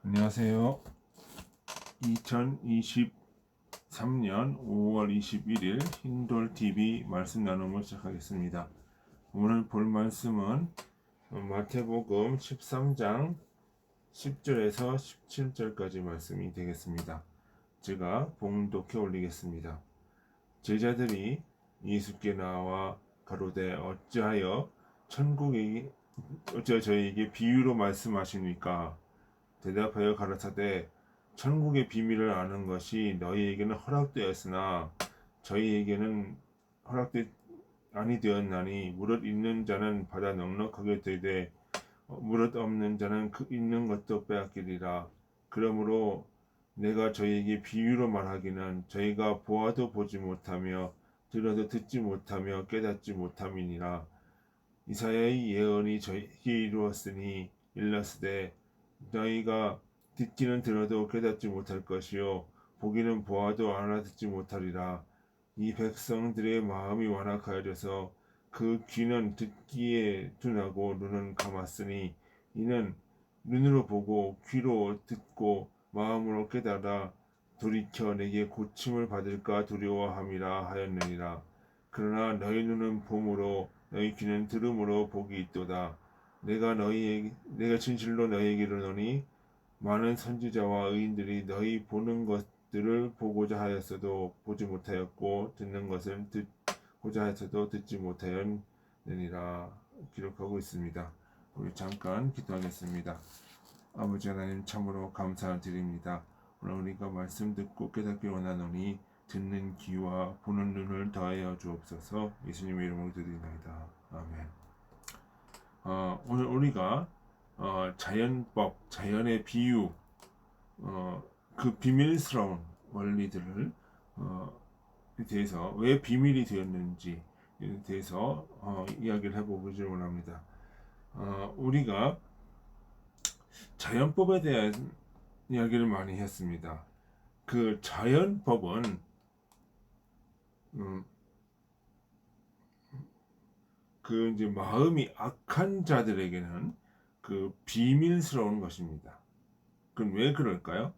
안녕하세요. 2023년 5월 21일 흰돌TV 말씀 나눔을 시작하겠습니다. 오늘 볼 말씀은 마태복음 13장 10절에서 17절까지 말씀이 되겠습니다. 제가 봉독해 올리겠습니다. 제자들이 예수께 나와 가로되 어찌하여 저희에게 비유로 말씀하시니까? 대답하여 가라사대 천국의 비밀을 아는 것이 너희에게는 허락되었으나 저희에게는 허락되 아니 되었나니 무릇 있는 자는 받아 넉넉하게 되되 무릇 없는 자는 그 있는 것도 빼앗기리라. 그러므로 내가 저희에게 비유로 말하기는 저희가 보아도 보지 못하며 들어도 듣지 못하며 깨닫지 못함이니라. 이사야의 예언이 저희에게 이루었으니 일렀으되 너희가 듣기는 들어도 깨닫지 못할 것이요 보기는 보아도 알아듣지 못하리라. 이 백성들의 마음이 완악하여져서 그 귀는 듣기에 둔하고 눈은 감았으니 이는 눈으로 보고 귀로 듣고 마음으로 깨달아 돌이켜 내게 고침을 받을까 두려워함이라 하였느니라. 그러나 너희 눈은 봄으로 너희 귀는 들음으로 복이 있도다. 내가 진실로 너희에게 이르노니 많은 선지자와 의인들이 너희 보는 것들을 보고자 하였어도 보지 못하였고 듣는 것을 듣고자 하였어도 듣지 못하였느니라. 기록하고 있습니다. 우리 잠깐 기도하겠습니다. 아버지 하나님 참으로 감사드립니다. 오늘 우리가 말씀 듣고 깨닫기 원하노니 듣는 귀와 보는 눈을 더하여 주옵소서. 예수님의 이름으로 드리나이다. 아멘. 오늘 우리가 자연법, 자연의 비유, 그 비밀스러운 원리들을 대해서 왜 비밀이 되었는지에 대해서 이야기를 해보기를 원합니다. 우리가 자연법에 대한 이야기를 많이 했습니다. 그 자연법은 그 이제 마음이 악한 자들에게는 그 비밀스러운 것입니다. 그럼 왜 그럴까요?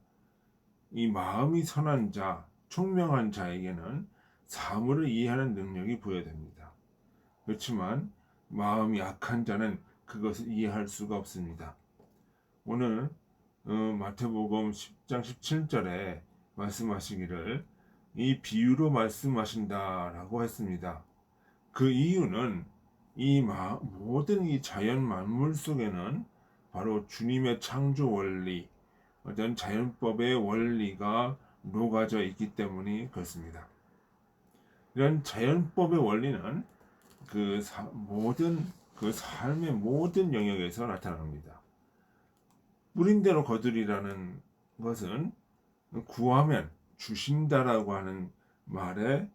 이 마음이 선한 자, 총명한 자에게는 사물을 이해하는 능력이 부여됩니다. 그렇지만 마음이 악한 자는 그것을 이해할 수가 없습니다. 오늘 마태복음 10장 17절에 말씀하시기를 이 비유로 말씀하신다라고 했습니다. 그 이유는 모든 이 자연 만물 속에는 바로 주님의 창조 원리, 어떤 자연법의 원리가 녹아져 있기 때문이 그렇습니다. 이런 자연법의 원리는 그 삶의 모든 영역에서 나타납니다. 뿌린 대로 거두리라는 것은 구하면 주신다라고 하는 말의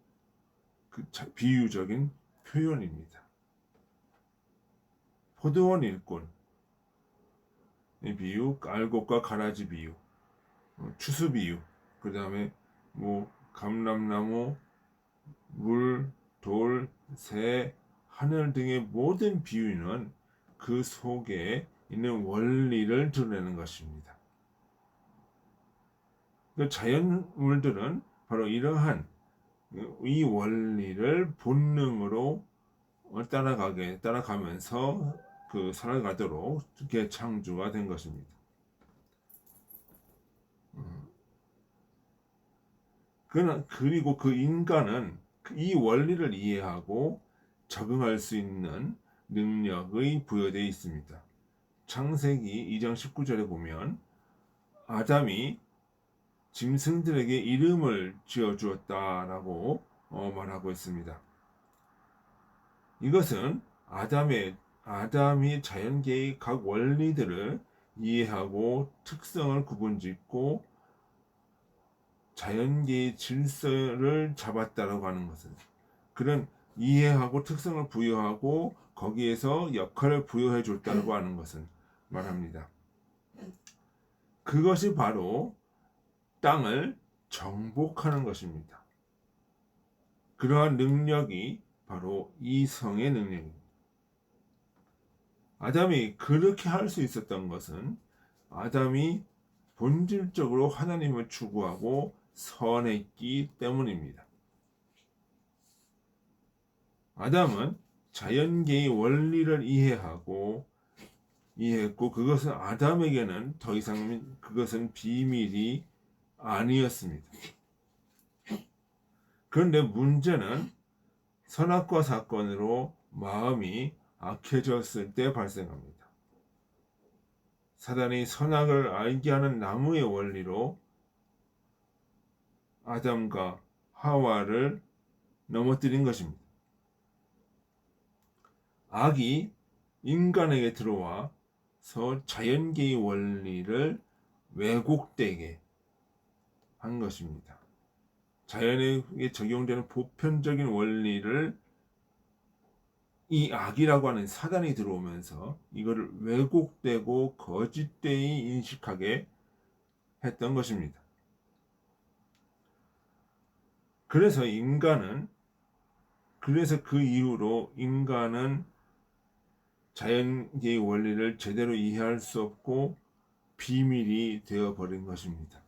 그 비유적인 표현입니다. 포도원 일꾼 비유, 알곡과 가라지 비유, 추수 비유, 그 다음에 감람나무, 물, 돌, 새, 하늘 등의 모든 비유는 그 속에 있는 원리를 드러내는 것입니다. 그 자연물들은 바로 이러한 이 원리를 본능으로 따라가면서 살아가도록 이렇게 창조가 된 것입니다. 그리고 그 인간은 이 원리를 이해하고 적응할 수 있는 능력이 부여되어 있습니다. 창세기 2장 19절에 보면 아담이 짐승들에게 이름을 지어 주었다라고 말하고 있습니다. 이것은 아담이 자연계의 각 원리들을 이해하고 특성을 구분짓고 자연계의 질서를 잡았다라고 하는 것은 그런 이해하고 특성을 부여하고 거기에서 역할을 부여해 줬다고 하는 것은 말합니다. 그것이 바로 땅을 정복하는 것입니다. 그러한 능력이 바로 이성의 능력입니다. 아담이 그렇게 할 수 있었던 것은 아담이 본질적으로 하나님을 추구하고 선했기 때문입니다. 아담은 자연계의 원리를 이해했고 그것은 아담에게는 더 이상 그것은 비밀이 아니었습니다. 그런데 문제는 선악과 사건으로 마음이 악해졌을 때 발생합니다. 사단이 선악을 알게 하는 나무의 원리로 아담과 하와를 넘어뜨린 것입니다. 악이 인간에게 들어와서 자연계의 원리를 왜곡되게 한 것입니다. 자연에 적용되는 보편적인 원리를 이 악이라고 하는 사단이 들어오면서 이거를 왜곡되고 거짓되이 인식하게 했던 것입니다. 그래서 그 이후로 인간은 자연계의 원리를 제대로 이해할 수 없고 비밀이 되어버린 것입니다.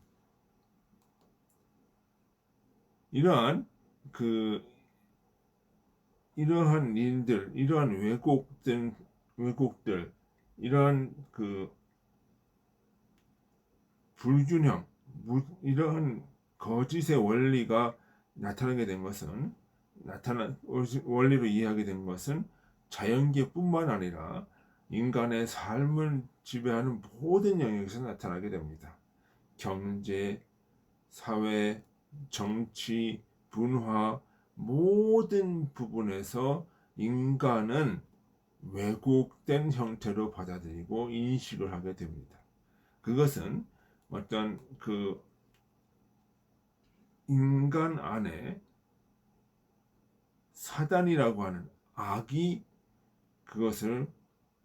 이러한 일들, 이러한 왜곡들, 이러한 불균형, 이러한 거짓의 원리가 나타나게 된 것은 원리로 이해하게 된 것은 자연계뿐만 아니라 인간의 삶을 지배하는 모든 영역에서 나타나게 됩니다. 경제, 사회, 정치, 문화 모든 부분에서 인간은 왜곡된 형태로 받아들이고 인식을 하게 됩니다. 그것은 어떤 인간 안에 사단이라고 하는 악이 그것을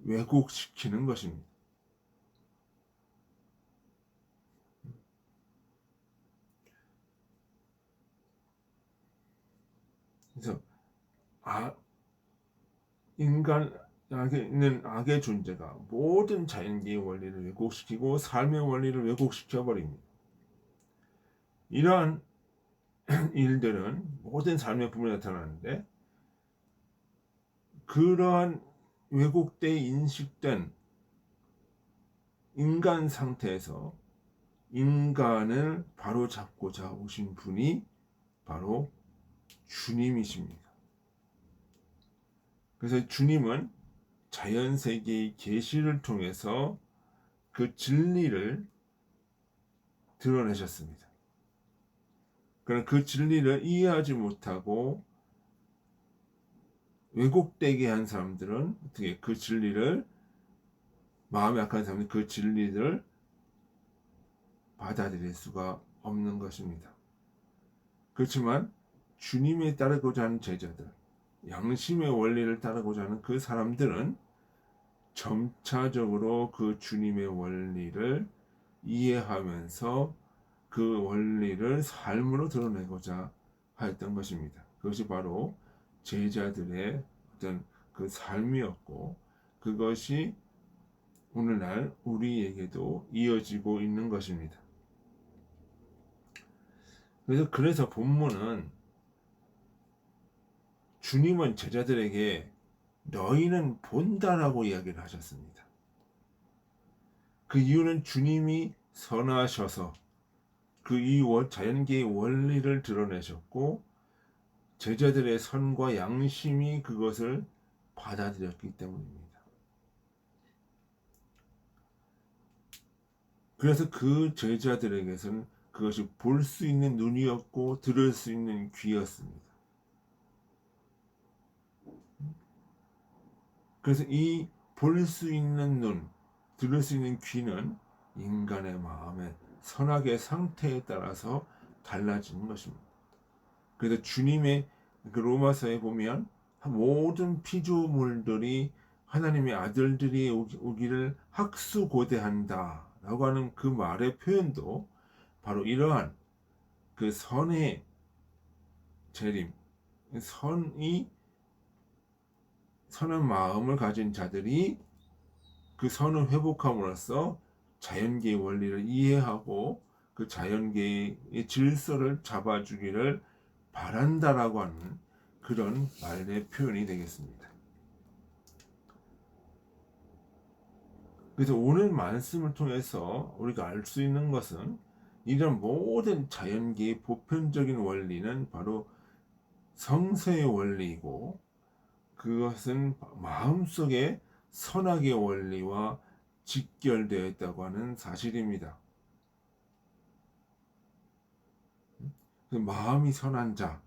왜곡시키는 것입니다. 그래서 인간에게 있는 악의 존재가 모든 자연계의 원리를 왜곡시키고 삶의 원리를 왜곡시켜 버립니다. 이러한 일들은 모든 삶의 부분에 나타나는데 그러한 왜곡되어 인식된 인간 상태에서 인간을 바로잡고자 오신 분이 바로 주님이십니다. 그래서 주님은 자연세계의 계시를 통해서 그 진리를 드러내셨습니다. 그러나 그 진리를 이해하지 못하고 왜곡되게 한 사람들은 어떻게 마음이 약한 사람들은 그 진리를 받아들일 수가 없는 것입니다. 그렇지만 주님에 따르고자 하는 제자들, 양심의 원리를 따르고자 하는 그 사람들은 점차적으로 그 주님의 원리를 이해하면서 그 원리를 삶으로 드러내고자 하였던 것입니다. 그것이 바로 제자들의 어떤 그 삶이었고 그것이 오늘날 우리에게도 이어지고 있는 것입니다. 그래서 본문은 주님은 제자들에게 너희는 본다라고 이야기를 하셨습니다. 그 이유는 주님이 선하셔서 이 자연계의 원리를 드러내셨고 제자들의 선과 양심이 그것을 받아들였기 때문입니다. 그래서 그 제자들에게서는 그것이 볼 수 있는 눈이었고 들을 수 있는 귀였습니다. 그래서 이 볼 수 있는 눈, 들을 수 있는 귀는 인간의 마음의 선악의 상태에 따라서 달라지는 것입니다. 그래서 주님의 그 로마서에 보면 모든 피조물들이 하나님의 아들들이 오기를 학수고대한다 라고 하는 그 말의 표현도 바로 이러한 그 선의 재림, 선한 마음을 가진 자들이 그 선을 회복함으로써 자연계의 원리를 이해하고 그 자연계의 질서를 잡아주기를 바란다라고 하는 그런 말의 표현이 되겠습니다. 그래서 오늘 말씀을 통해서 우리가 알 수 있는 것은 이런 모든 자연계의 보편적인 원리는 바로 성서의 원리이고, 그것은 마음속에 선악의 원리와 직결되어 있다고 하는 사실입니다. 그 마음이 선한 자,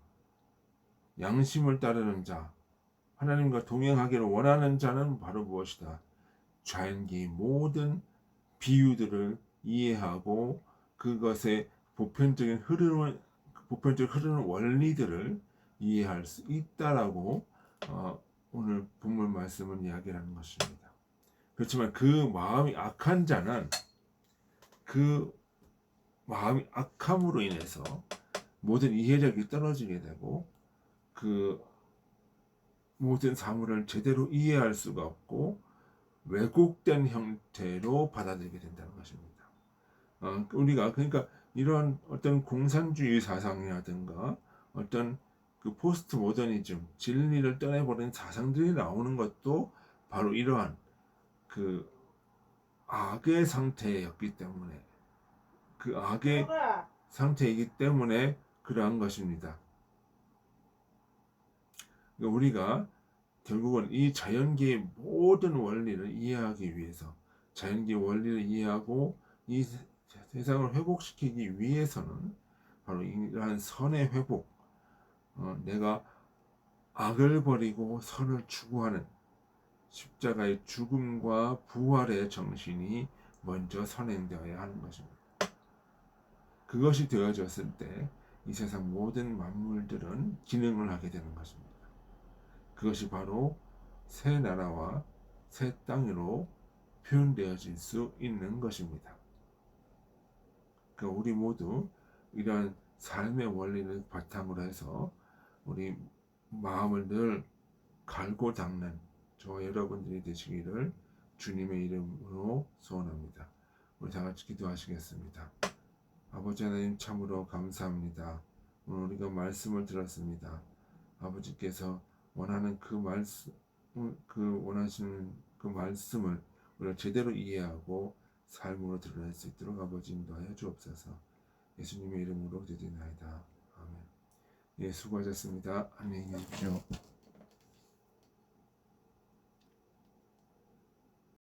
양심을 따르는 자, 하나님과 동행하기를 원하는 자는 바로 무엇이다? 자연계의 모든 비유들을 이해하고 그것의 보편적인 흐르는 원리들을 이해할 수 있다라고 오늘 본문 말씀은 이야기하는 것입니다. 그렇지만 그 마음이 악한 자는 그 마음이 악함으로 인해서 모든 이해력이 떨어지게 되고 그 모든 사물을 제대로 이해할 수가 없고 왜곡된 형태로 받아들이게 된다는 것입니다. 우리가 그러니까 이런 어떤 공산주의 사상이라든가 어떤 그 포스트 모더니즘, 진리를 떠내버린 사상들이 나오는 것도 바로 이러한 그 악의 상태였기 때문에, 그 악의 상태이기 때문에 그러한 것입니다. 그러니까 우리가 결국은 이 자연계의 모든 원리를 이해하기 위해서, 자연계의 원리를 이해하고 이 세상을 회복시키기 위해서는 바로 이러한 선의 회복, 내가 악을 버리고 선을 추구하는 십자가의 죽음과 부활의 정신이 먼저 선행되어야 하는 것입니다. 그것이 되어졌을 때 이 세상 모든 만물들은 기능을 하게 되는 것입니다. 그것이 바로 새 나라와 새 땅으로 표현되어질 수 있는 것입니다. 그러니까 우리 모두 이러한 삶의 원리를 바탕으로 해서 우리 마음을 늘 갈고 닦는 저와 여러분들이 되시기를 주님의 이름으로 소원합니다. 우리 다 같이 기도하시겠습니다. 아버지 하나님, 참으로 감사합니다. 오늘 우리가 말씀을 들었습니다. 아버지께서 원하는 그 말씀, 원하시는 그 말씀을 우리가 제대로 이해하고 삶으로 드러낼 수 있도록 아버지 인도하여 주옵소서. 예수님의 이름으로 기도드리나이다. 아멘. 예, 수고하셨습니다. 안녕히 계십시오.